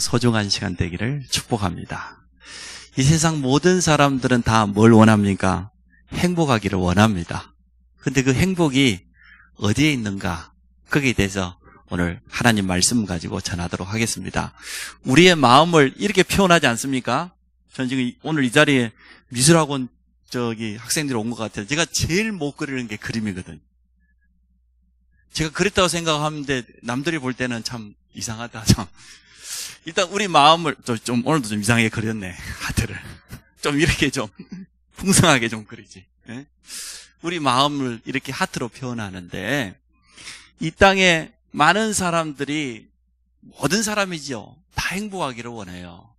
소중한 시간 되기를 축복합니다. 이 세상 모든 사람들은 다 뭘 원합니까? 행복하기를 원합니다. 근데 그 행복이 어디에 있는가? 거기에 대해서 오늘 하나님 말씀 가지고 전하도록 하겠습니다. 우리의 마음을 이렇게 표현하지 않습니까? 저는 지금 오늘 이 자리에 미술학원 학생들이 온 것 같아요. 제가 제일 못 그리는 게 그림이거든요. 제가 그랬다고 생각하는데 남들이 볼 때는 참 이상하다. 일단 우리 마음을 오늘도 좀 이상하게 그렸네. 하트를 좀 이렇게 좀 풍성하게 좀 그리지. 네? 우리 마음을 이렇게 하트로 표현하는데 이 땅에 많은 사람들이 모든 사람이죠. 다 행복하기를 원해요.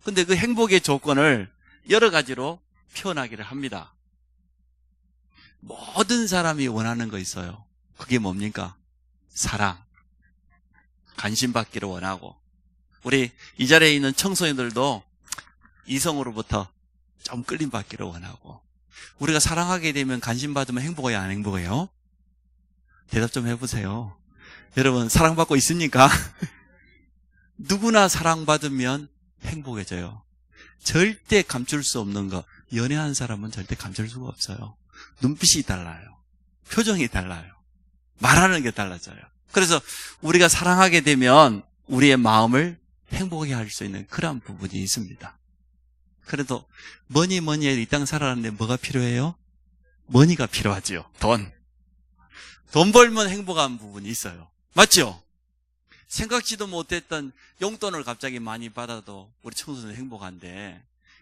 근데 그 행복의 조건을 여러 가지로 표현하기를 합니다. 모든 사람이 원하는 거 있어요. 그게 뭡니까? 사랑, 관심 받기를 원하고, 우리 이 자리에 있는 청소년들도 이성으로부터 좀 끌림 받기를 원하고, 우리가 사랑하게 되면 관심 받으면 행복해요, 안 행복해요? 대답 좀 해보세요. 여러분 사랑받고 있습니까? 누구나 사랑받으면 행복해져요. 절대 감출 수 없는 거, 연애한 사람은 절대 감출 수가 없어요. 눈빛이 달라요. 표정이 달라요. 말하는 게 달라져요. 그래서 우리가 사랑하게 되면 우리의 마음을 행복하게 할 수 있는 그런 부분이 있습니다. 그래도 뭐니 해도 이 땅 살아가는데 뭐가 필요해요? 머니가 필요하지요. 돈 벌면 행복한 부분이 있어요. 맞죠? 생각지도 못했던 용돈을 갑자기 많이 받아도 우리 청소년은 행복한데,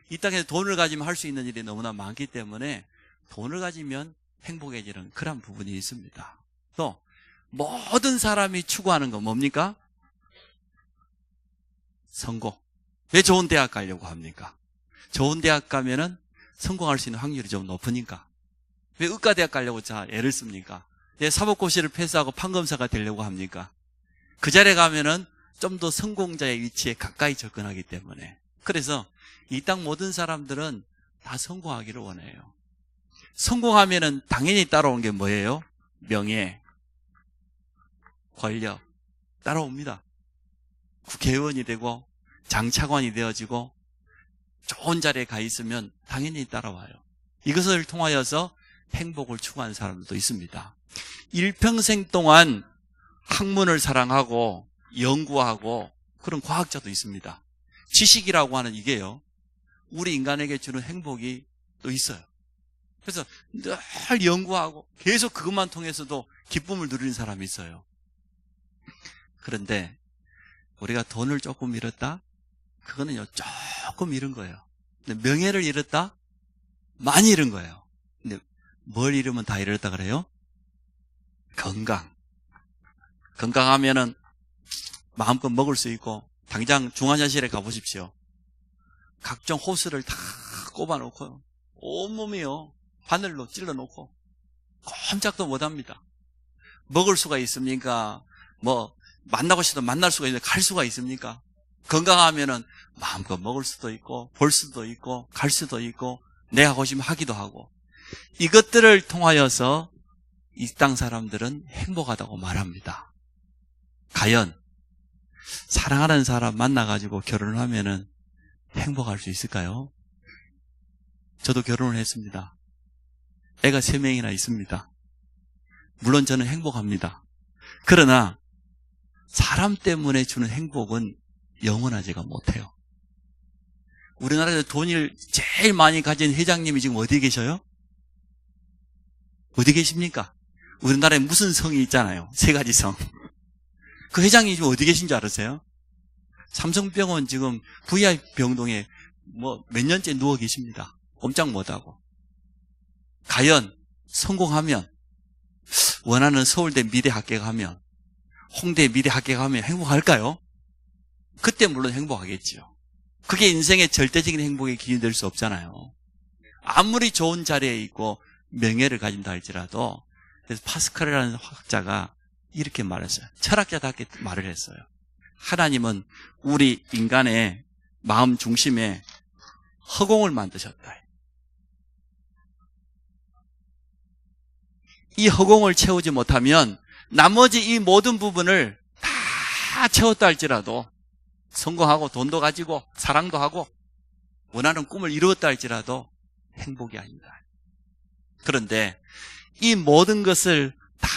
이 땅에 돈을 가지면 할 수 있는 일이 너무나 많기 때문에 돈을 가지면 행복해지는 그런 부분이 있습니다. 또 모든 사람이 추구하는 건 뭡니까? 성공. 왜 좋은 대학 가려고 합니까? 좋은 대학 가면은 성공할 수 있는 확률이 좀 높으니까. 왜 의과대학 가려고 애를 씁니까? 왜 사법고시를 패스하고 판검사가 되려고 합니까? 그 자리에 가면은 좀 더 성공자의 위치에 가까이 접근하기 때문에. 그래서 이 땅 모든 사람들은 다 성공하기를 원해요. 성공하면은 당연히 따라오는 게 뭐예요? 명예, 권력 따라옵니다. 국회의원이 되고 장차관이 되어지고 좋은 자리에 가 있으면 당연히 따라와요. 이것을 통하여서 행복을 추구하는 사람들도 있습니다. 일평생 동안 학문을 사랑하고 연구하고 그런 과학자도 있습니다. 지식이라고 하는 이게요, 우리 인간에게 주는 행복이 또 있어요. 그래서 늘 연구하고 계속 그것만 통해서도 기쁨을 누리는 사람이 있어요. 그런데 우리가 돈을 조금 잃었다? 그거는요, 조금 잃은 거예요. 근데 명예를 잃었다? 많이 잃은 거예요. 근데 뭘 잃으면 다 잃었다 그래요? 건강하면은 마음껏 먹을 수 있고, 당장 중환자실에 가보십시오. 각종 호스를 다 꼽아놓고 온몸이요 바늘로 찔러놓고 꼼짝도 못합니다. 먹을 수가 있습니까? 만나고 싶어도 만날 수가 있는데 갈 수가 있습니까? 건강하면은 마음껏 먹을 수도 있고 볼 수도 있고 갈 수도 있고 내가 하고 싶으면 하기도 하고, 이것들을 통하여서 이 땅 사람들은 행복하다고 말합니다. 과연 사랑하는 사람 만나가지고 결혼을 하면은 행복할 수 있을까요? 저도 결혼을 했습니다. 애가 3명이나 있습니다. 물론 저는 행복합니다. 그러나 사람 때문에 주는 행복은 영원하지가 못해요. 우리나라에서 돈을 제일 많이 가진 회장님이 지금 어디에 계셔요? 어디 계십니까? 우리나라에 무슨 성이 있잖아요. 3가지 성. 그 회장님이 지금 어디 계신 줄 아세요? 삼성병원 지금 VIP 병동에 몇 년째 누워 계십니다. 꼼짝 못하고. 과연 성공하면, 원하는 서울대 미대 합격하면, 홍대 미대 합격하면 행복할까요? 그때 물론 행복하겠죠. 그게 인생의 절대적인 행복의 기준이 될 수 없잖아요. 아무리 좋은 자리에 있고 명예를 가진다 할지라도. 그래서 파스칼이라는 학자가 이렇게 말했어요. 철학자답게 말을 했어요. 하나님은 우리 인간의 마음 중심에 허공을 만드셨다. 이 허공을 채우지 못하면 나머지 이 모든 부분을 다 채웠다 할지라도 성공하고 돈도 가지고 사랑도 하고 원하는 꿈을 이루었다 할지라도 행복이 아닙니다. 그런데 이 모든 것을 다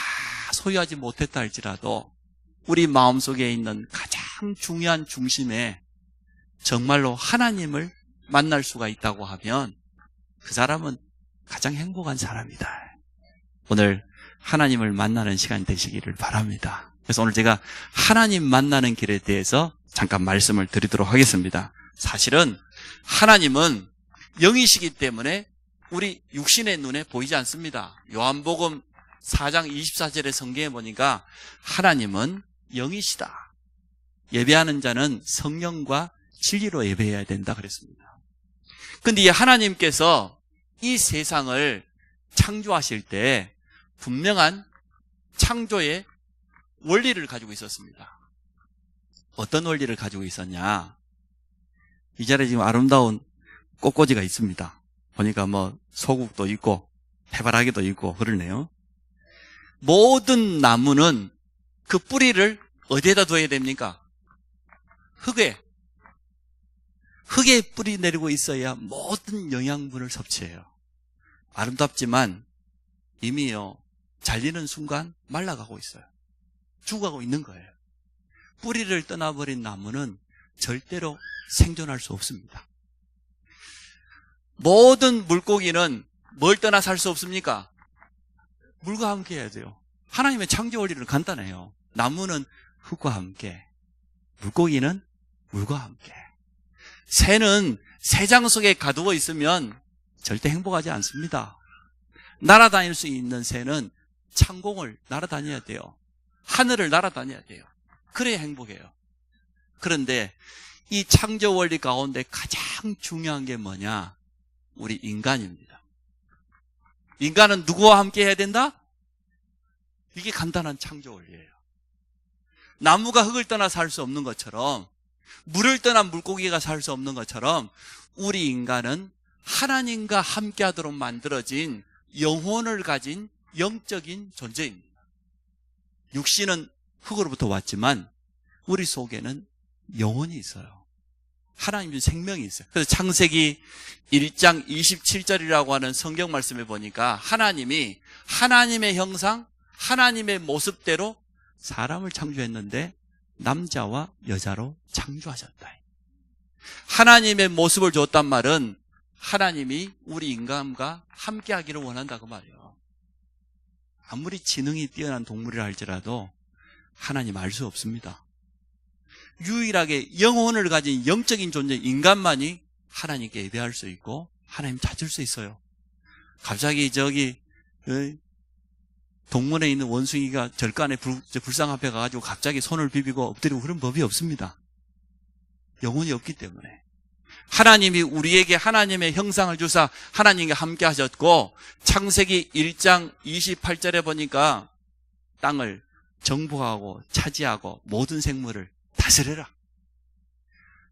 소유하지 못했다 할지라도 우리 마음속에 있는 가장 중요한 중심에 정말로 하나님을 만날 수가 있다고 하면 그 사람은 가장 행복한 사람이다. 오늘 하나님을 만나는 시간이 되시기를 바랍니다. 그래서 오늘 제가 하나님 만나는 길에 대해서 잠깐 말씀을 드리도록 하겠습니다. 사실은 하나님은 영이시기 때문에 우리 육신의 눈에 보이지 않습니다. 요한복음 4장 24절의 성경에 보니까 하나님은 영이시다. 예배하는 자는 성령과 진리로 예배해야 된다 그랬습니다. 그런데 이 하나님께서 이 세상을 창조하실 때 분명한 창조의 원리를 가지고 있었습니다. 어떤 원리를 가지고 있었냐? 이 자리에 지금 아름다운 꽃꽂이가 있습니다. 보니까 뭐 소국도 있고 해바라기도 있고 그러네요. 모든 나무는 그 뿌리를 어디에다 둬야 됩니까? 흙에 뿌리 내리고 있어야 모든 영양분을 섭취해요. 아름답지만 이미요 잘리는 순간 말라가고 있어요. 죽어가고 있는 거예요. 뿌리를 떠나버린 나무는 절대로 생존할 수 없습니다. 모든 물고기는 뭘 떠나 살 수 없습니까? 물과 함께 해야 돼요. 하나님의 창조 원리는 간단해요. 나무는 흙과 함께, 물고기는 물과 함께. 새는 새장 속에 가두어 있으면 절대 행복하지 않습니다. 날아다닐 수 있는 새는 창공을 날아다녀야 돼요. 하늘을 날아다녀야 돼요. 그래야 행복해요. 그런데 이 창조 원리 가운데 가장 중요한 게 뭐냐? 우리 인간입니다. 인간은 누구와 함께 해야 된다? 이게 간단한 창조 원리예요. 나무가 흙을 떠나 살 수 없는 것처럼, 물을 떠난 물고기가 살 수 없는 것처럼 우리 인간은 하나님과 함께 하도록 만들어진 영혼을 가진 영적인 존재입니다. 육신은 흙으로부터 왔지만 우리 속에는 영혼이 있어요. 하나님의 생명이 있어요. 그래서 창세기 1장 27절이라고 하는 성경 말씀에 보니까 하나님이 하나님의 형상, 하나님의 모습대로 사람을 창조했는데 남자와 여자로 창조하셨다. 하나님의 모습을 줬단 말은 하나님이 우리 인간과 함께 하기를 원한다 그 말이에요. 아무리 지능이 뛰어난 동물이라 할지라도 하나님 알 수 없습니다. 유일하게 영혼을 가진 영적인 존재 인간만이 하나님께 예배할 수 있고 하나님 찾을 수 있어요. 갑자기 저기 동문에 있는 원숭이가 절간에 불상 앞에 가가지고 갑자기 손을 비비고 엎드리고 그런 법이 없습니다. 영혼이 없기 때문에. 하나님이 우리에게 하나님의 형상을 주사 하나님과 함께 하셨고 창세기 1장 28절에 보니까 땅을 정복하고 차지하고 모든 생물을 다스려라.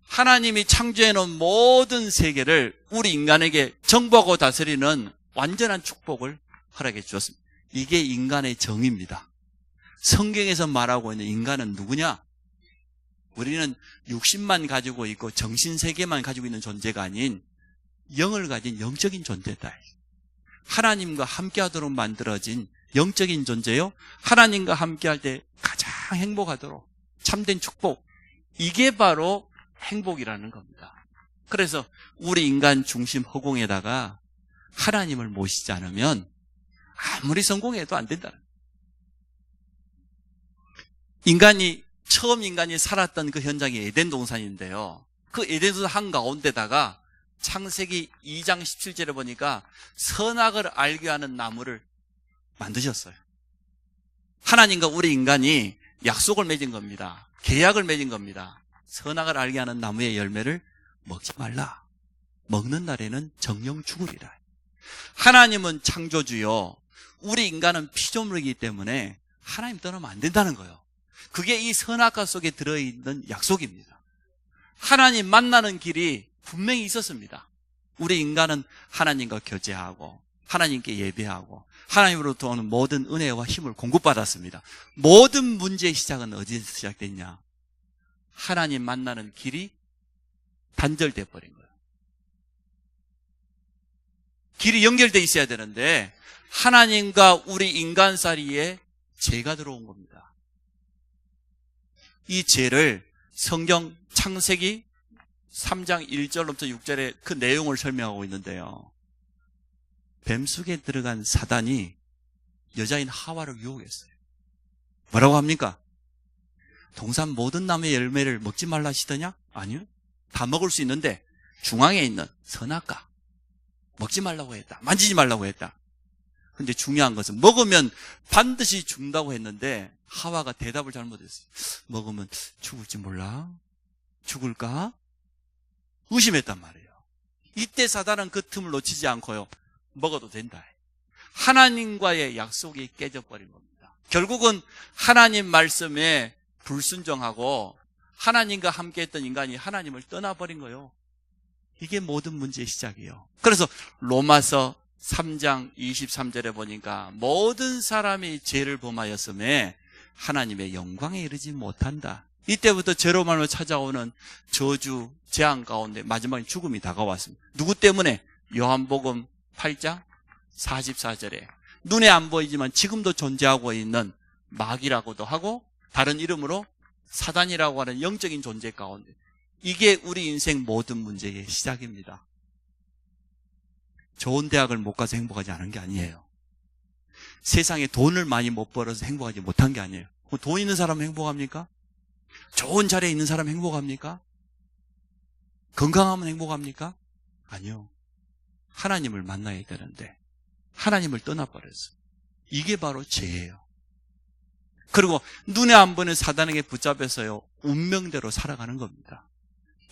하나님이 창조해놓은 모든 세계를 우리 인간에게 정복하고 다스리는 완전한 축복을 허락해 주었습니다. 이게 인간의 정의입니다. 성경에서 말하고 있는 인간은 누구냐? 우리는 육신만 가지고 있고 정신세계만 가지고 있는 존재가 아닌 영을 가진 영적인 존재다. 하나님과 함께하도록 만들어진 영적인 존재요. 하나님과 함께할 때 가장 행복하도록 참된 축복. 이게 바로 행복이라는 겁니다. 그래서 우리 인간 중심 허공에다가 하나님을 모시지 않으면 아무리 성공해도 안 된다는 거예요. 처음 인간이 살았던 그 현장이 에덴 동산인데요. 그 에덴 동산 한가운데다가 창세기 2장 17절에 보니까 선악을 알게 하는 나무를 만드셨어요. 하나님과 우리 인간이 약속을 맺은 겁니다. 계약을 맺은 겁니다. 선악을 알게 하는 나무의 열매를 먹지 말라. 먹는 날에는 정령 죽으리라. 하나님은 창조주요. 우리 인간은 피조물이기 때문에 하나님 떠나면 안 된다는 거예요. 그게 이 선악과 속에 들어있는 약속입니다. 하나님 만나는 길이 분명히 있었습니다. 우리 인간은 하나님과 교제하고 하나님께 예배하고 하나님으로부터 오는 모든 은혜와 힘을 공급받았습니다. 모든 문제의 시작은 어디에서 시작됐냐? 하나님 만나는 길이 단절돼 버린 거예요. 길이 연결돼 있어야 되는데 하나님과 우리 인간 사이에 죄가 들어온 겁니다. 이 죄를 성경 창세기 3장 1절부터 6절에 그 내용을 설명하고 있는데요. 뱀 속에 들어간 사단이 여자인 하와를 유혹했어요. 뭐라고 합니까? 동산 모든 나무의 열매를 먹지 말라 하시더냐? 아니요. 다 먹을 수 있는데 중앙에 있는 선악과 먹지 말라고 했다. 만지지 말라고 했다. 근데 중요한 것은 먹으면 반드시 죽는다고 했는데 하와가 대답을 잘못했어요. 먹으면 죽을지 몰라? 죽을까? 의심했단 말이에요. 이때 사단은 그 틈을 놓치지 않고요. 먹어도 된다. 하나님과의 약속이 깨져버린 겁니다. 결국은 하나님 말씀에 불순종하고 하나님과 함께했던 인간이 하나님을 떠나버린 거예요. 이게 모든 문제의 시작이에요. 그래서 로마서 3장 23절에 보니까 모든 사람이 죄를 범하였음에 하나님의 영광에 이르지 못한다. 이때부터 죄로 말로 찾아오는 저주, 재앙 가운데 마지막에 죽음이 다가왔습니다. 누구 때문에? 요한복음 8장 44절에 눈에 안 보이지만 지금도 존재하고 있는 마귀라고도 하고 다른 이름으로 사단이라고 하는 영적인 존재 가운데 이게 우리 인생 모든 문제의 시작입니다. 좋은 대학을 못 가서 행복하지 않은 게 아니에요. 세상에 돈을 많이 못 벌어서 행복하지 못한 게 아니에요. 돈 있는 사람은 행복합니까? 좋은 자리에 있는 사람은 행복합니까? 건강하면 행복합니까? 아니요. 하나님을 만나야 되는데 하나님을 떠나버렸어요. 이게 바로 죄예요. 그리고 눈에 안 보이는 사단에게 붙잡혀서요 운명대로 살아가는 겁니다.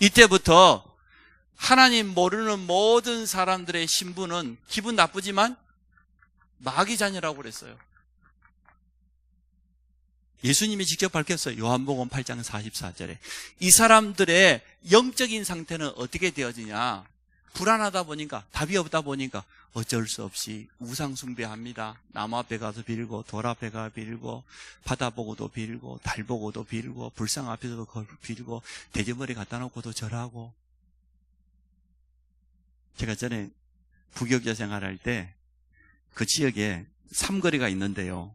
이때부터 하나님 모르는 모든 사람들의 신분은 기분 나쁘지만 마귀 자녀라고 그랬어요. 예수님이 직접 밝혔어요. 요한복음 8장 44절에 이 사람들의 영적인 상태는 어떻게 되어지냐? 불안하다 보니까 답이 없다 보니까 어쩔 수 없이 우상 숭배합니다. 나무 앞에 가서 빌고 돌 앞에 가서 빌고 바다 보고도 빌고 달 보고도 빌고 불상 앞에서도 빌고 돼지머리 갖다 놓고도 절하고. 제가 전에 부교육자 생활할 때 그 지역에 삼거리가 있는데요.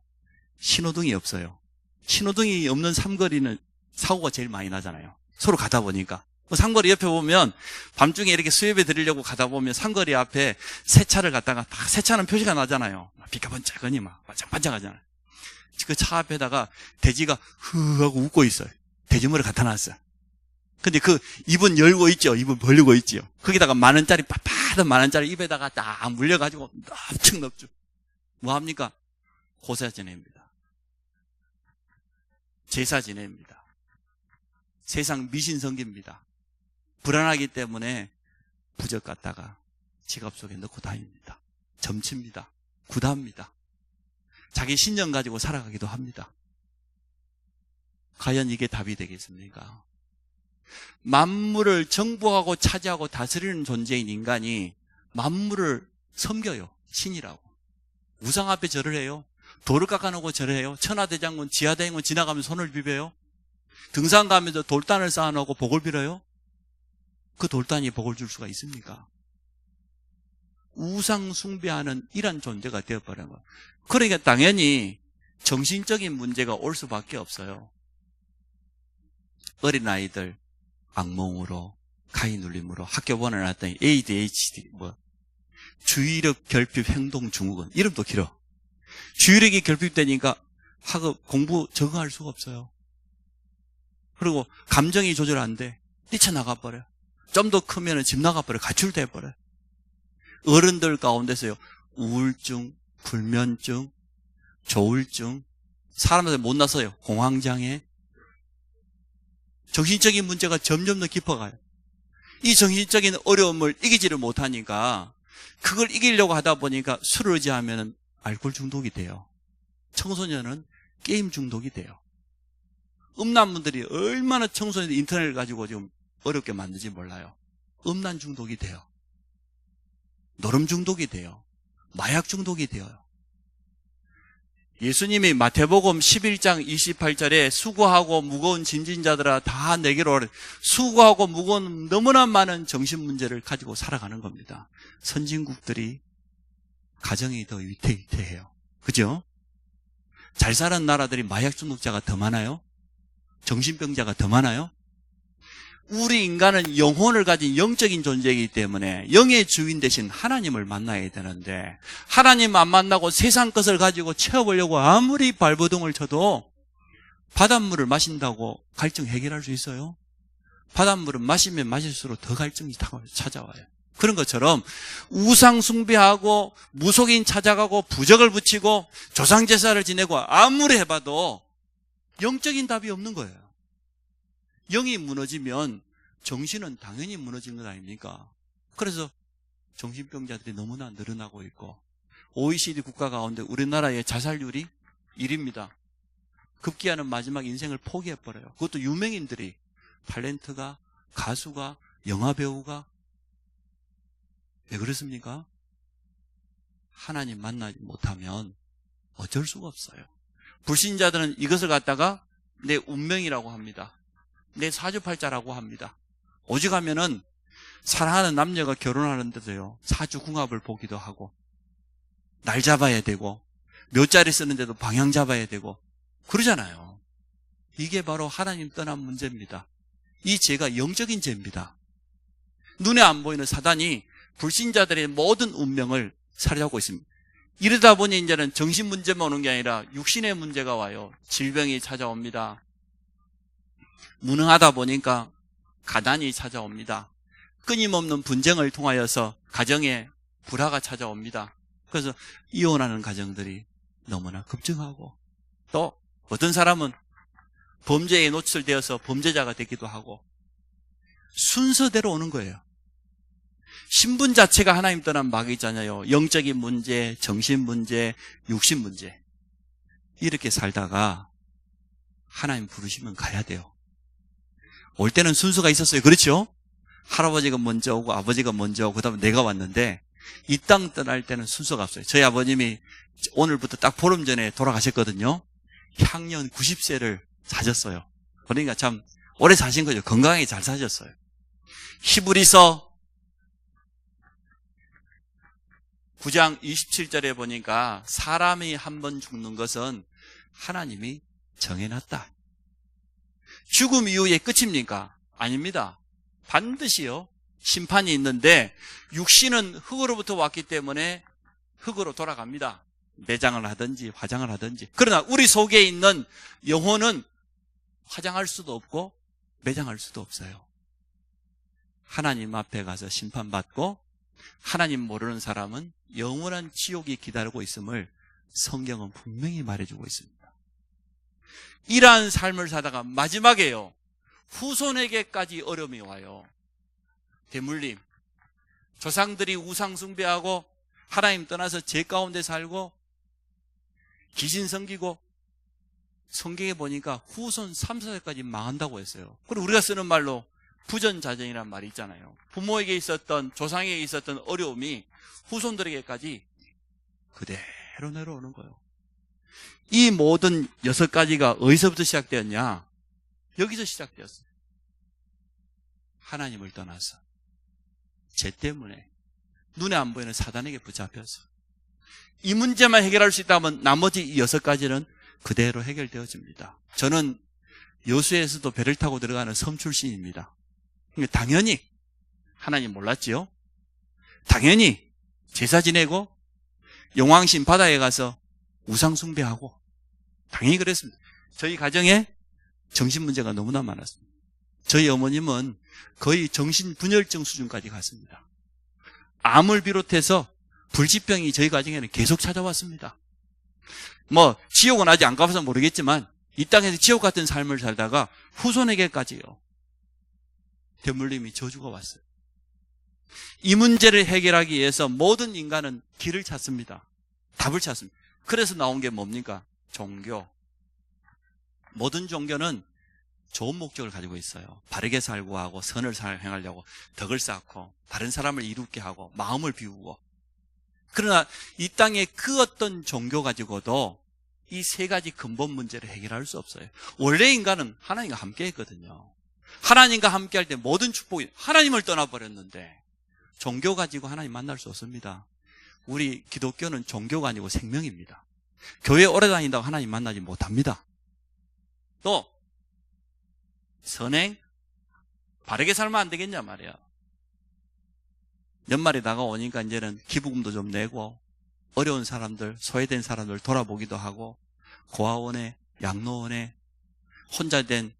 신호등이 없어요. 신호등이 없는 삼거리는 사고가 제일 많이 나잖아요. 서로 가다 보니까. 삼거리 옆에 보면 밤중에 이렇게 수협에 드리려고 가다 보면 삼거리 앞에 새 차를 갖다가 다 세차는 표시가 나잖아요. 빛가 번쩍하니 막 반짝반짝하잖아요. 그 차 앞에다가 돼지가 흐 하고 웃고 있어요. 돼지머리 갖다 놨어요. 근데 그 입은 열고 있죠. 입은 벌리고 있죠. 거기다가 만원짜리 빳빳한 만원짜리 입에다가 딱 물려가지고 넙죽 넙죽. 뭐합니까? 고사 지냅니다. 제사 지냅니다. 세상 미신 섬깁니다. 불안하기 때문에 부적 갖다가 지갑 속에 넣고 다닙니다. 점칩니다. 구다합니다. 자기 신념 가지고 살아가기도 합니다. 과연 이게 답이 되겠습니까? 만물을 정복하고 차지하고 다스리는 존재인 인간이 만물을 섬겨요. 신이라고. 우상 앞에 절을 해요. 돌을 깎아놓고 절을 해요. 천하대장군, 지하대장군 지나가면 손을 비벼요. 등산 가면서 돌단을 쌓아놓고 복을 빌어요. 그 돌단이 복을 줄 수가 있습니까? 우상 숭배하는 이런 존재가 되어버린 거예요. 그러니까 당연히 정신적인 문제가 올 수밖에 없어요. 어린아이들 악몽으로 가위 눌림으로 학교 보내놨더니 ADHD 주의력 결핍 행동 증후군 이름도 길어. 주의력이 결핍되니까 학업 공부 적응할 수가 없어요. 그리고 감정이 조절 안 돼. 뛰쳐나가 버려. 좀 더 크면 집 나가버려. 가출돼 버려. 어른들 가운데서요 우울증, 불면증, 조울증, 사람들 못 나서요 공황장애, 정신적인 문제가 점점 더 깊어가요. 이 정신적인 어려움을 이기지를 못하니까 그걸 이기려고 하다 보니까 술을 의지하면 알코올 중독이 돼요. 청소년은 게임 중독이 돼요. 음란분들이 얼마나 청소년들 인터넷을 가지고 지금 어렵게 만드는지 몰라요. 음란 중독이 돼요. 노름 중독이 돼요. 마약 중독이 돼요. 예수님이 마태복음 11장 28절에 수고하고 무거운 짐진 자들아 다 내게로 오라. 수고하고 무거운 너무나 많은 정신 문제를 가지고 살아가는 겁니다. 선진국들이 가정이 더 위태위태해요. 그죠? 잘 사는 나라들이 마약 중독자가 더 많아요? 정신병자가 더 많아요? 우리 인간은 영혼을 가진 영적인 존재이기 때문에 영의 주인 대신 하나님을 만나야 되는데 하나님 안 만나고 세상 것을 가지고 채워보려고 아무리 발버둥을 쳐도 바닷물을 마신다고 갈증 해결할 수 있어요? 바닷물은 마시면 마실수록 더 갈증이 찾아와요. 그런 것처럼 우상 숭배하고 무속인 찾아가고 부적을 붙이고 조상제사를 지내고 아무리 해봐도 영적인 답이 없는 거예요. 영이 무너지면 정신은 당연히 무너진 것 아닙니까? 그래서 정신병자들이 너무나 늘어나고 있고 OECD 국가 가운데 우리나라의 자살률이 1위입니다. 급기야는 마지막 인생을 포기해버려요. 그것도 유명인들이, 탤런트가, 가수가, 영화배우가. 왜 그렇습니까? 하나님 만나지 못하면 어쩔 수가 없어요. 불신자들은 이것을 갖다가 내 운명이라고 합니다. 내 사주팔자라고 합니다. 오직하면은 사랑하는 남녀가 결혼하는데도요, 사주궁합을 보기도 하고, 날 잡아야 되고, 묘자리 쓰는데도 방향 잡아야 되고, 그러잖아요. 이게 바로 하나님 떠난 문제입니다. 이 죄가 영적인 죄입니다. 눈에 안 보이는 사단이 불신자들의 모든 운명을 살해하고 있습니다. 이러다 보니 이제는 정신 문제만 오는 게 아니라 육신의 문제가 와요. 질병이 찾아옵니다. 무능하다 보니까 가난이 찾아옵니다. 끊임없는 분쟁을 통하여서 가정에 불화가 찾아옵니다. 그래서 이혼하는 가정들이 너무나 급증하고, 또 어떤 사람은 범죄에 노출되어서 범죄자가 되기도 하고, 순서대로 오는 거예요. 신분 자체가 하나님 떠난 마귀잖아요. 영적인 문제, 정신 문제, 육신 문제. 이렇게 살다가 하나님 부르시면 가야 돼요. 올 때는 순서가 있었어요. 그렇죠? 할아버지가 먼저 오고 아버지가 먼저 오고 그다음에 내가 왔는데 이 땅 떠날 때는 순서가 없어요. 저희 아버님이 오늘부터 딱 보름 전에 돌아가셨거든요. 향년 90세를 사셨어요. 그러니까 참 오래 사신 거죠. 건강하게 잘 사셨어요. 히브리서 9장 27절에 보니까 사람이 한 번 죽는 것은 하나님이 정해놨다. 죽음 이후에 끝입니까? 아닙니다. 반드시요, 심판이 있는데 육신은 흙으로부터 왔기 때문에 흙으로 돌아갑니다. 매장을 하든지 화장을 하든지. 그러나 우리 속에 있는 영혼은 화장할 수도 없고 매장할 수도 없어요. 하나님 앞에 가서 심판받고 하나님 모르는 사람은 영원한 지옥이 기다리고 있음을 성경은 분명히 말해주고 있습니다. 이러한 삶을 사다가 마지막에요, 후손에게까지 어려움이 와요. 대물림, 조상들이 우상 숭배하고 하나님 떠나서 죄 가운데 살고 귀신 섬기고, 성경에 보니까 후손 3, 4세까지 망한다고 했어요. 그리고 우리가 쓰는 말로 부전자전이라는 말이 있잖아요. 부모에게 있었던, 조상에게 있었던 어려움이 후손들에게까지 그대로 내려오는 거예요. 이 모든 6가지가 어디서부터 시작되었냐? 여기서 시작되었어요. 하나님을 떠나서 죄 때문에 눈에 안 보이는 사단에게 붙잡혀서 이 문제만 해결할 수 있다면 나머지 이 6가지는 그대로 해결되어집니다. 저는 여수에서도 배를 타고 들어가는 섬 출신입니다. 당연히 하나님 몰랐지요? 당연히 제사 지내고 용왕신 바다에 가서 우상 숭배하고 당연히 그랬습니다. 저희 가정에 정신 문제가 너무나 많았습니다. 저희 어머님은 거의 정신분열증 수준까지 갔습니다. 암을 비롯해서 불치병이 저희 가정에는 계속 찾아왔습니다. 지옥은 아직 안 가봐서 모르겠지만 이 땅에서 지옥 같은 삶을 살다가 후손에게까지요, 대물림이 저주가 왔어요. 이 문제를 해결하기 위해서 모든 인간은 길을 찾습니다. 답을 찾습니다. 그래서 나온 게 뭡니까? 종교. 모든 종교는 좋은 목적을 가지고 있어요. 바르게 살고 하고 선을 행하려고 덕을 쌓고 다른 사람을 이롭게 하고 마음을 비우고. 그러나 이 땅에 그 어떤 종교 가지고도 이 세 가지 근본 문제를 해결할 수 없어요. 원래 인간은 하나님과 함께 했거든요. 하나님과 함께 할 때 모든 축복이, 하나님을 떠나버렸는데 종교 가지고 하나님 만날 수 없습니다. 우리 기독교는 종교가 아니고 생명입니다. 교회 오래 다닌다고 하나님 만나지 못합니다. 또 선행, 바르게 살면 안 되겠냐 말이야. 연말이 다가오니까 이제는 기부금도 좀 내고 어려운 사람들, 소외된 사람들 돌아보기도 하고 고아원에, 양로원에, 혼자 된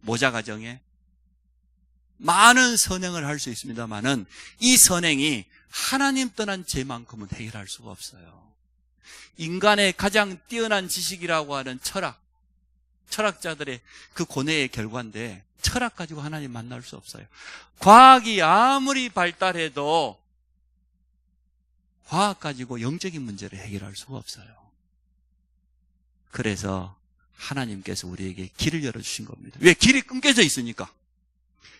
모자 가정에 많은 선행을 할 수 있습니다만은 이 선행이 하나님 떠난 죄만큼은 해결할 수가 없어요. 인간의 가장 뛰어난 지식이라고 하는 철학자들의 그 고뇌의 결과인데 철학 가지고 하나님 만날 수 없어요. 과학이 아무리 발달해도 과학 가지고 영적인 문제를 해결할 수가 없어요. 그래서 하나님께서 우리에게 길을 열어주신 겁니다. 왜? 길이 끊겨져 있으니까.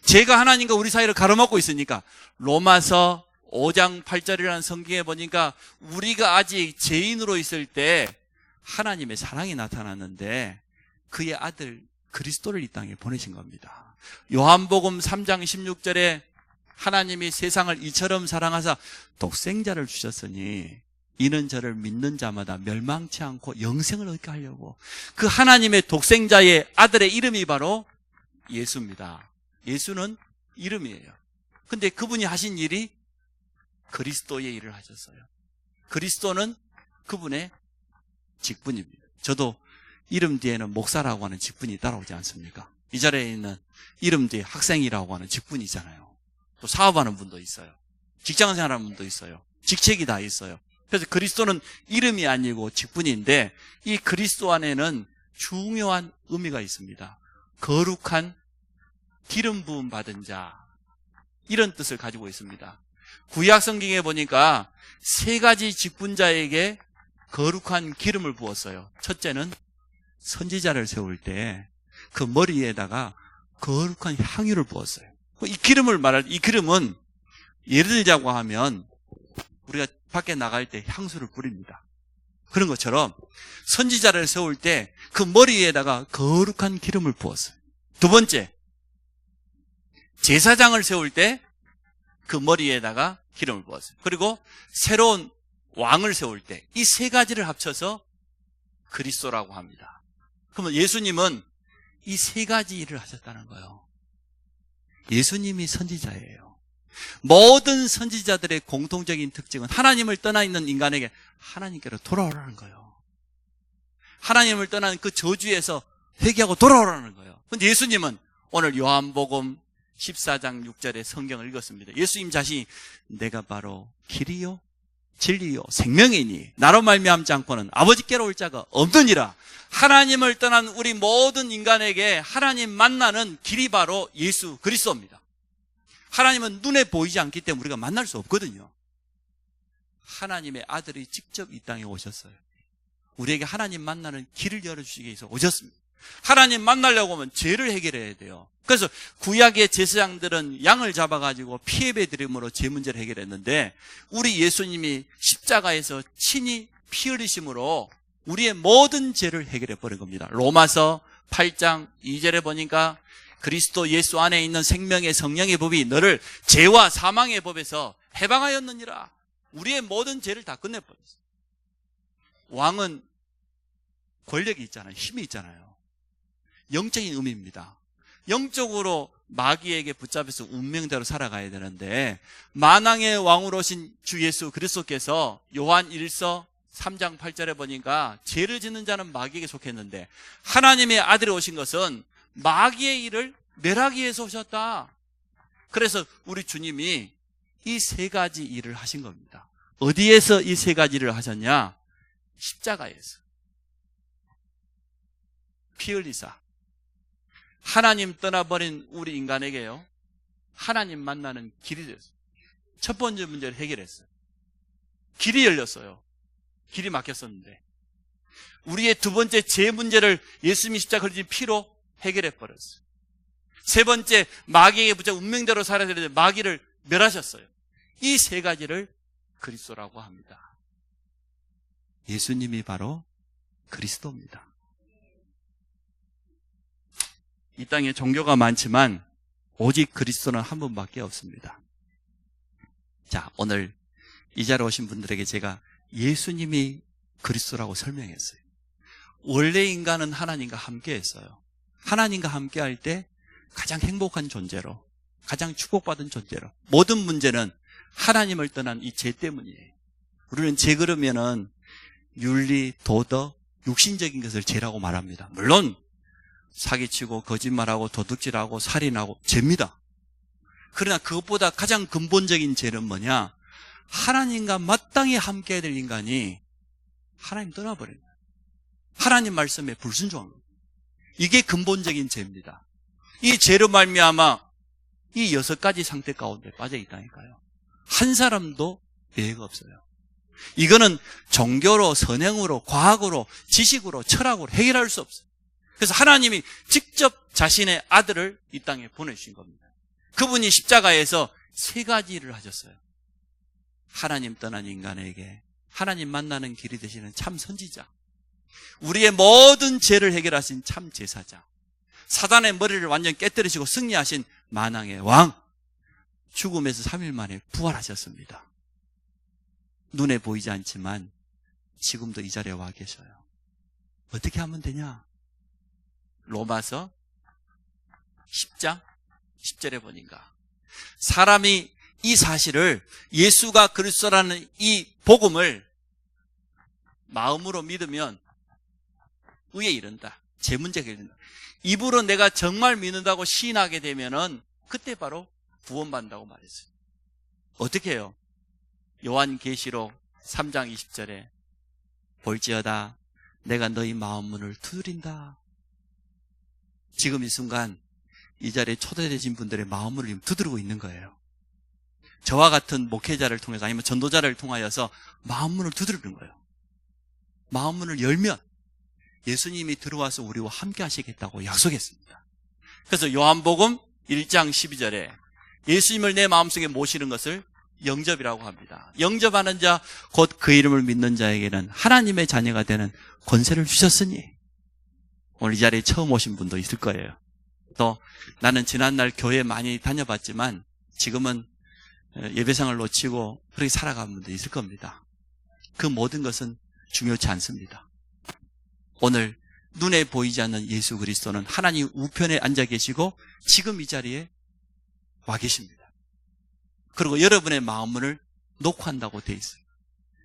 죄가 하나님과 우리 사이를 가로막고 있으니까. 로마서 5장 8절이라는 성경에 보니까 우리가 아직 죄인으로 있을 때 하나님의 사랑이 나타났는데 그의 아들 그리스도를 이 땅에 보내신 겁니다. 요한복음 3장 16절에 하나님이 세상을 이처럼 사랑하사 독생자를 주셨으니 이는 저를 믿는 자마다 멸망치 않고 영생을 얻게 하려고. 그 하나님의 독생자의 아들의 이름이 바로 예수입니다. 예수는 이름이에요. 근데 그분이 하신 일이 그리스도의 일을 하셨어요. 그리스도는 그분의 직분입니다. 저도 이름 뒤에는 목사라고 하는 직분이 따라오지 않습니까? 이 자리에 있는 이름 뒤에 학생이라고 하는 직분이 있잖아요. 또 사업하는 분도 있어요. 직장생활하는 분도 있어요. 직책이 다 있어요. 그래서 그리스도는 이름이 아니고 직분인데 이 그리스도 안에는 중요한 의미가 있습니다. 거룩한 기름 부음 받은 자, 이런 뜻을 가지고 있습니다. 구약 성경에 보니까 세 가지 직분자에게 거룩한 기름을 부었어요. 첫째는 선지자를 세울 때 그 머리에다가 거룩한 향유를 부었어요. 이 기름은 예를 들자고 하면 우리가 밖에 나갈 때 향수를 뿌립니다. 그런 것처럼 선지자를 세울 때 그 머리에다가 거룩한 기름을 부었어요. 두 번째, 제사장을 세울 때 그 머리에다가 기름을 부었어요. 그리고 새로운 왕을 세울 때 이 세 가지를 합쳐서 그리스도라고 합니다. 그러면 예수님은 이 세 가지 일을 하셨다는 거예요. 예수님이 선지자예요. 모든 선지자들의 공통적인 특징은 하나님을 떠나 있는 인간에게 하나님께로 돌아오라는 거예요. 하나님을 떠난 그 저주에서 회개하고 돌아오라는 거예요. 그런데 예수님은 오늘 요한복음 14장 6절의 성경을 읽었습니다. 예수님 자신이 내가 바로 길이요 진리요 생명이니 나로 말미암지 않고는 아버지께로 올 자가 없느니라. 하나님을 떠난 우리 모든 인간에게 하나님 만나는 길이 바로 예수 그리스도입니다. 하나님은 눈에 보이지 않기 때문에 우리가 만날 수 없거든요. 하나님의 아들이 직접 이 땅에 오셨어요. 우리에게 하나님 만나는 길을 열어주시기 위해서 오셨습니다. 하나님 만나려고 하면 죄를 해결해야 돼요. 그래서 구약의 제사장들은 양을 잡아가지고 피예배 드림으로 죄 문제를 해결했는데 우리 예수님이 십자가에서 친히 피 흘리심으로 우리의 모든 죄를 해결해 버린 겁니다. 로마서 8장 2절에 보니까 그리스도 예수 안에 있는 생명의 성령의 법이 너를 죄와 사망의 법에서 해방하였느니라. 우리의 모든 죄를 다 끝내버렸어요. 왕은 권력이 있잖아요. 힘이 있잖아요. 영적인 의미입니다. 영적으로 마귀에게 붙잡혀서 운명대로 살아가야 되는데 만왕의 왕으로 오신 주 예수 그리스도께서 요한 1서 3장 8절에 보니까 죄를 짓는 자는 마귀에게 속했는데 하나님의 아들이 오신 것은 마귀의 일을 멸하기 위해서 오셨다. 그래서 우리 주님이 이 세 가지 일을 하신 겁니다. 어디에서 이 세 가지 일을 하셨냐? 십자가에서. 피 흘리사 하나님 떠나버린 우리 인간에게요, 하나님 만나는 길이 됐어요. 첫 번째 문제를 해결했어요. 길이 열렸어요. 길이 막혔었는데 우리의 두 번째 죄 문제를 예수님이 십자가 흘리신 피로 해결해버렸어요. 세 번째, 마귀에게 붙잡혀 운명대로 살아야 되는데 마귀를 멸하셨어요. 이 세 가지를 그리스도라고 합니다. 예수님이 바로 그리스도입니다. 이 땅에 종교가 많지만 오직 그리스도는 한 분밖에 없습니다. 자, 오늘 이 자리에 오신 분들에게 제가 예수님이 그리스도라고 설명했어요. 원래 인간은 하나님과 함께 했어요. 하나님과 함께 할 때 가장 행복한 존재로, 가장 축복받은 존재로, 모든 문제는 하나님을 떠난 이 죄 때문이에요. 우리는 죄 그러면은 윤리, 도덕, 육신적인 것을 죄라고 말합니다. 물론 사기치고 거짓말하고 도둑질하고 살인하고 죄입니다. 그러나 그것보다 가장 근본적인 죄는 뭐냐? 하나님과 마땅히 함께 해야 될 인간이 하나님 떠나버린 거예요. 하나님 말씀에 불순종한 거예요. 이게 근본적인 죄입니다. 이 죄로 말미암아 이 6가지 상태 가운데 빠져 있다니까요. 한 사람도 예외가 없어요. 이거는 종교로, 선행으로, 과학으로, 지식으로, 철학으로 해결할 수 없어요. 그래서 하나님이 직접 자신의 아들을 이 땅에 보내주신 겁니다. 그분이 십자가에서 3가지를 하셨어요. 하나님 떠난 인간에게 하나님 만나는 길이 되시는 참 선지자, 우리의 모든 죄를 해결하신 참 제사장, 사단의 머리를 완전히 깨뜨리시고 승리하신 만왕의 왕, 죽음에서 3일 만에 부활하셨습니다. 눈에 보이지 않지만 지금도 이 자리에 와 계셔요. 어떻게 하면 되냐? 로마서 10장 10절에 보니까 사람이 이 사실을, 예수가 그리스도라는 이 복음을 마음으로 믿으면 의에 이른다. 제 문제가 이른다. 입으로 내가 정말 믿는다고 시인하게 되면은 그때 바로 구원받는다고 말했어요. 어떻게 해요? 요한계시록 3장 20절에 볼지어다 내가 너희 마음 문을 두드린다. 지금 이 순간 이 자리에 초대되신 분들의 마음 문을 두드리고 있는 거예요. 저와 같은 목회자를 통해서 아니면 전도자를 통하여서 마음 문을 두드리는 거예요. 마음 문을 열면 예수님이 들어와서 우리와 함께 하시겠다고 약속했습니다. 그래서 요한복음 1장 12절에 예수님을 내 마음속에 모시는 것을 영접이라고 합니다. 영접하는 자, 곧 그 이름을 믿는 자에게는 하나님의 자녀가 되는 권세를 주셨으니. 오늘 이 자리에 처음 오신 분도 있을 거예요. 또 나는 지난날 교회 많이 다녀봤지만 지금은 예배상을 놓치고 그렇게 살아가는 분도 있을 겁니다. 그 모든 것은 중요치 않습니다. 오늘 눈에 보이지 않는 예수 그리스도는 하나님 우편에 앉아 계시고 지금 이 자리에 와 계십니다. 그리고 여러분의 마음문을 녹화한다고 돼 있어요.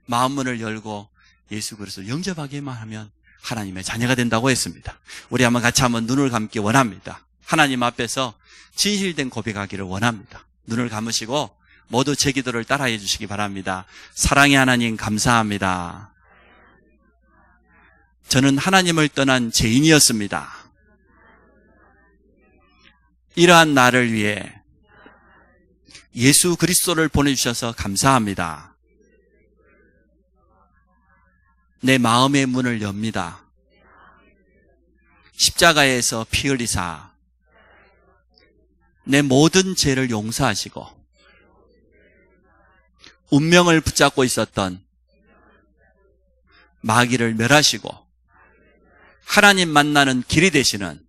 마음문을 열고 예수 그리스도를 영접하기만 하면 하나님의 자녀가 된다고 했습니다. 우리 한번 같이 한번 눈을 감기 원합니다. 하나님 앞에서 진실된 고백하기를 원합니다. 눈을 감으시고 모두 제 기도를 따라해 주시기 바랍니다. 사랑의 하나님 감사합니다. 저는 하나님을 떠난 죄인이었습니다. 이러한 나를 위해 예수 그리스도를 보내주셔서 감사합니다. 내 마음의 문을 엽니다. 십자가에서 피 흘리사 내 모든 죄를 용서하시고 운명을 붙잡고 있었던 마귀를 멸하시고 하나님 만나는 길이 되시는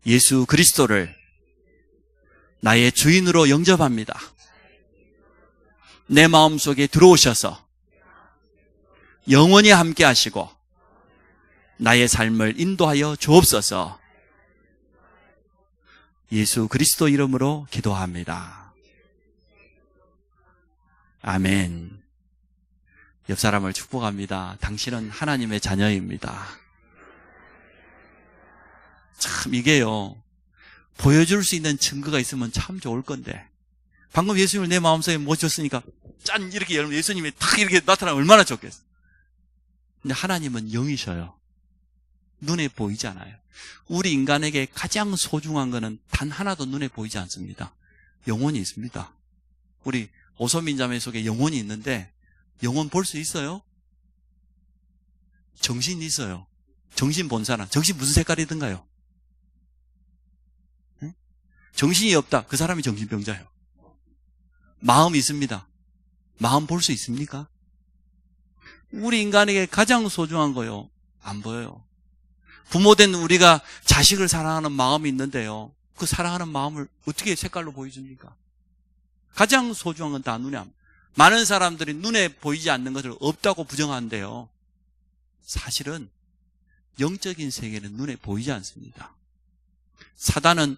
예수 그리스도를 나의 주인으로 영접합니다. 내 마음속에 들어오셔서 영원히 함께 하시고 나의 삶을 인도하여 주옵소서. 예수 그리스도 이름으로 기도합니다. 아멘. 옆 사람을 축복합니다. 당신은 하나님의 자녀입니다. 참 이게요, 보여줄 수 있는 증거가 있으면 참 좋을 건데, 방금 예수님을 내 마음속에 모셨으니까 짠 이렇게 열면 예수님이 탁 이렇게 나타나면 얼마나 좋겠어요. 근데 하나님은 영이셔요. 눈에 보이지 않아요. 우리 인간에게 가장 소중한 것은 단 하나도 눈에 보이지 않습니다. 영혼이 있습니다. 우리 오소민 자매 속에 영혼이 있는데 영혼 볼 수 있어요? 정신이 있어요. 정신 본 사람, 정신 무슨 색깔이든가요? 응? 정신이 없다, 그 사람이 정신병자예요. 마음이 있습니다. 마음 볼 수 있습니까? 우리 인간에게 가장 소중한 거요. 안 보여요. 부모된 우리가 자식을 사랑하는 마음이 있는데요. 그 사랑하는 마음을 어떻게 색깔로 보여줍니까? 가장 소중한 건 다 눈에 안 보여요. 많은 사람들이 눈에 보이지 않는 것을 없다고 부정하는데요. 사실은 영적인 세계는 눈에 보이지 않습니다. 사단은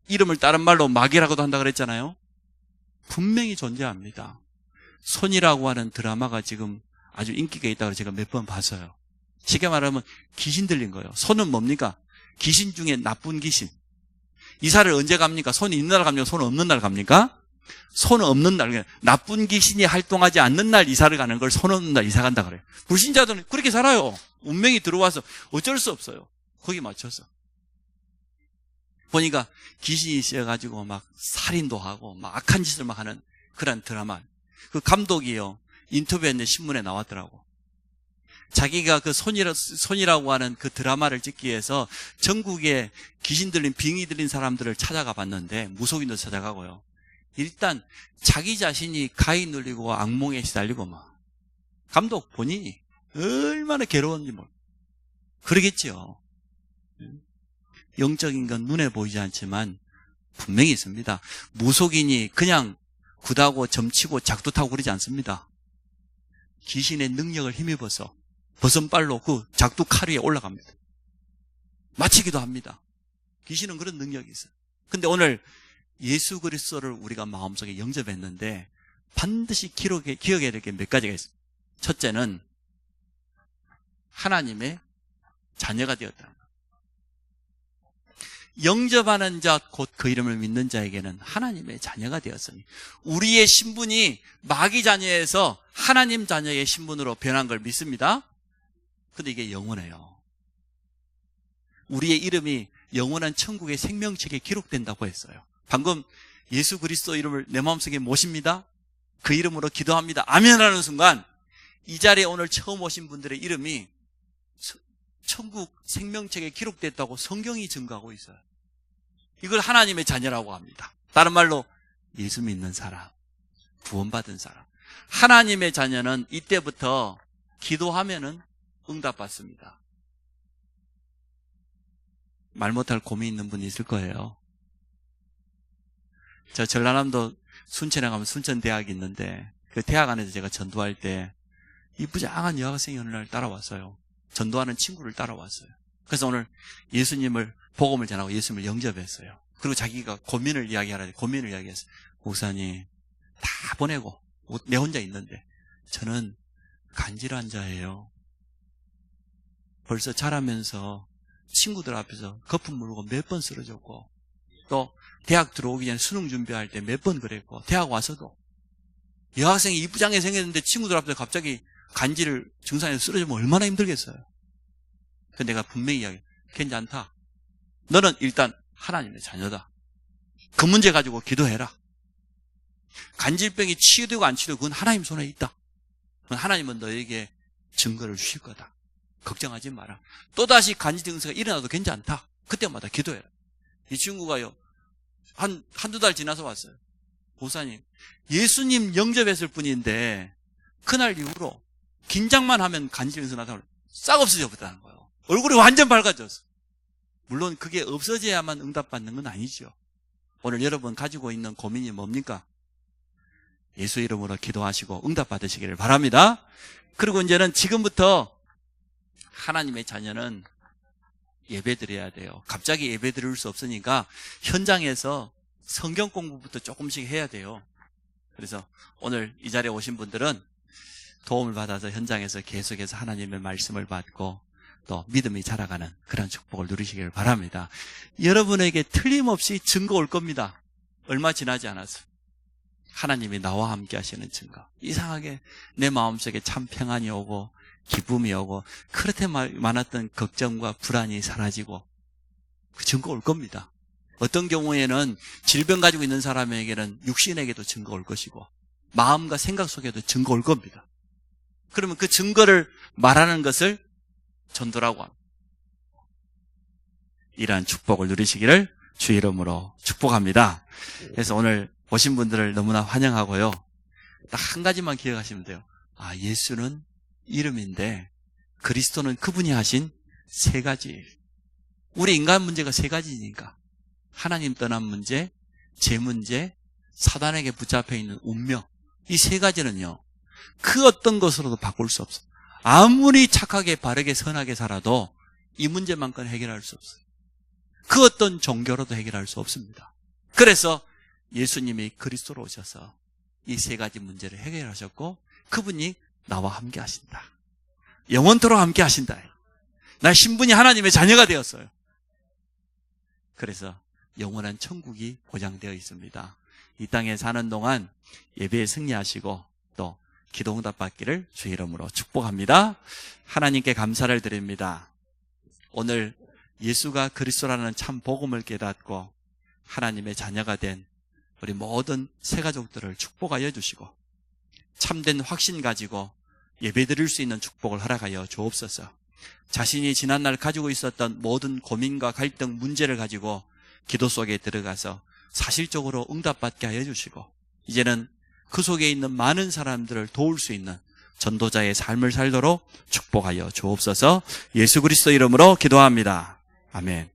이름을 다른 말로 마귀라고도 한다 그랬잖아요. 분명히 존재합니다. 손이라고 하는 드라마가 지금 아주 인기가 있다고 제가 몇 번 봤어요. 쉽게 말하면 귀신 들린 거예요. 손은 뭡니까? 귀신 중에 나쁜 귀신. 이사를 언제 갑니까? 손이 있는 날 갑니까? 손 없는 날 갑니까? 손 없는 날, 나쁜 귀신이 활동하지 않는 날 이사를 가는 걸 손 없는 날 이사 간다 그래요. 불신자들은 그렇게 살아요. 운명이 들어와서 어쩔 수 없어요. 거기 맞춰서. 보니까 귀신이 있어가지고 막 살인도 하고 막 악한 짓을 막 하는 그런 드라마. 그 감독이요. 인터뷰했는데 신문에 나왔더라고. 자기가 그 손이라고 하는 그 드라마를 찍기 위해서 전국에 귀신 들린, 빙의 들린 사람들을 찾아가 봤는데, 무속인도 찾아가고요. 일단 자기 자신이 가위 눌리고 악몽에 시달리고 막. 감독 본인이 얼마나 괴로웠는지 모르. 그러겠지요. 영적인 건 눈에 보이지 않지만 분명히 있습니다. 무속인이 그냥 굿하고 점치고 작두 타고 그러지 않습니다. 귀신의 능력을 힘입어서 버선발로 그 작두 칼 위에 올라갑니다. 마치기도 합니다. 귀신은 그런 능력이 있어요. 근데 오늘 예수 그리스도를 우리가 마음속에 영접했는데 반드시 기억해야 될 게 몇 가지가 있어요. 첫째는 하나님의 자녀가 되었다. 영접하는 자, 곧 그 이름을 믿는 자에게는 하나님의 자녀가 되었으니, 우리의 신분이 마귀 자녀에서 하나님 자녀의 신분으로 변한 걸 믿습니다. 근데 이게 영원해요. 우리의 이름이 영원한 천국의 생명책에 기록된다고 했어요. 방금 예수 그리스도 이름을 내 마음속에 모십니다. 그 이름으로 기도합니다. 아멘 하는 순간 이 자리에 오늘 처음 오신 분들의 이름이 천국 생명책에 기록됐다고 성경이 증거하고 있어요. 이걸 하나님의 자녀라고 합니다. 다른 말로 예수 믿는 사람, 구원받은 사람. 하나님의 자녀는 이때부터 기도하면은 응답받습니다. 말 못할 고민 있는 분이 있을 거예요. 저 전라남도 순천에 가면 순천대학이 있는데 그 대학 안에서 제가 전도할 때 이쁘장한 여학생이 어느 날 따라왔어요. 전도하는 친구를 따라왔어요. 그래서 오늘 예수님을 복음을 전하고 예수님을 영접했어요. 그리고 자기가 고민을 이야기하라니 고민을 이야기했어요. 목사님 다 보내고 내 혼자 있는데 저는 간질환 자예요. 벌써 자라면서 친구들 앞에서 거품 물고 몇 번 쓰러졌고 또 대학 들어오기 전에 수능 준비할 때 몇 번 그랬고 대학 와서도 여학생이 이쁘장하게 생겼는데 친구들 앞에서 갑자기 간질 증상에서 쓰러지면 얼마나 힘들겠어요. 근데 내가 분명히 이야기해. 괜찮다. 너는 일단 하나님의 자녀다. 그 문제 가지고 기도해라. 간질병이 치유되고 안 치유되고 그건 하나님 손에 있다. 그건 하나님은 너에게 증거를 주실 거다. 걱정하지 마라. 또다시 간질 증세가 일어나도 괜찮다. 그때마다 기도해라. 이 친구가요. 한두 달 지나서 왔어요. 목사님, 예수님 영접했을 뿐인데 그날 이후로 긴장만 하면 간질 증세 나타나고 싹 없어져 버렸다는 거예요. 얼굴이 완전 밝아졌어. 물론 그게 없어져야만 응답받는 건 아니죠. 오늘 여러분 가지고 있는 고민이 뭡니까? 예수 이름으로 기도하시고 응답받으시기를 바랍니다. 그리고 이제는 지금부터 하나님의 자녀는 예배드려야 돼요. 갑자기 예배드릴 수 없으니까 현장에서 성경 공부부터 조금씩 해야 돼요. 그래서 오늘 이 자리에 오신 분들은 도움을 받아서 현장에서 계속해서 하나님의 말씀을 받고 또 믿음이 자라가는 그런 축복을 누리시기를 바랍니다. 여러분에게 틀림없이 증거 올 겁니다. 얼마 지나지 않아서 하나님이 나와 함께 하시는 증거. 이상하게 내 마음속에 참 평안이 오고 기쁨이 오고 그렇게 많았던 걱정과 불안이 사라지고 그 증거 올 겁니다. 어떤 경우에는 질병 가지고 있는 사람에게는 육신에게도 증거 올 것이고 마음과 생각 속에도 증거 올 겁니다. 그러면 그 증거를 말하는 것을 전도라고 합니다. 이러한 축복을 누리시기를 주 이름으로 축복합니다. 그래서 오늘 오신 분들을 너무나 환영하고요. 딱 한 가지만 기억하시면 돼요. 아, 예수는 이름인데 그리스도는 그분이 하신 세 가지. 우리 인간 문제가 세 가지니까 하나님 떠난 문제, 제 문제, 사단에게 붙잡혀 있는 운명. 이 세 가지는요, 그 어떤 것으로도 바꿀 수 없어요. 아무리 착하게 바르게 선하게 살아도 이 문제만큼은 해결할 수 없어요. 그 어떤 종교로도 해결할 수 없습니다. 그래서 예수님이 그리스도로 오셔서 이 세 가지 문제를 해결하셨고 그분이 나와 함께 하신다. 영원토록 함께 하신다. 나 신분이 하나님의 자녀가 되었어요. 그래서 영원한 천국이 보장되어 있습니다. 이 땅에 사는 동안 예배에 승리하시고 또 기도 응답 받기를 주의 이름으로 축복합니다. 하나님께 감사를 드립니다. 오늘 예수가 그리스도라는 참 복음을 깨닫고 하나님의 자녀가 된 우리 모든 새가족들을 축복하여 주시고 참된 확신 가지고 예배드릴 수 있는 축복을 허락하여 주옵소서. 자신이 지난날 가지고 있었던 모든 고민과 갈등, 문제를 가지고 기도 속에 들어가서 사실적으로 응답받게 하여 주시고 이제는 그 속에 있는 많은 사람들을 도울 수 있는 전도자의 삶을 살도록 축복하여 주옵소서. 예수 그리스도 이름으로 기도합니다. 아멘.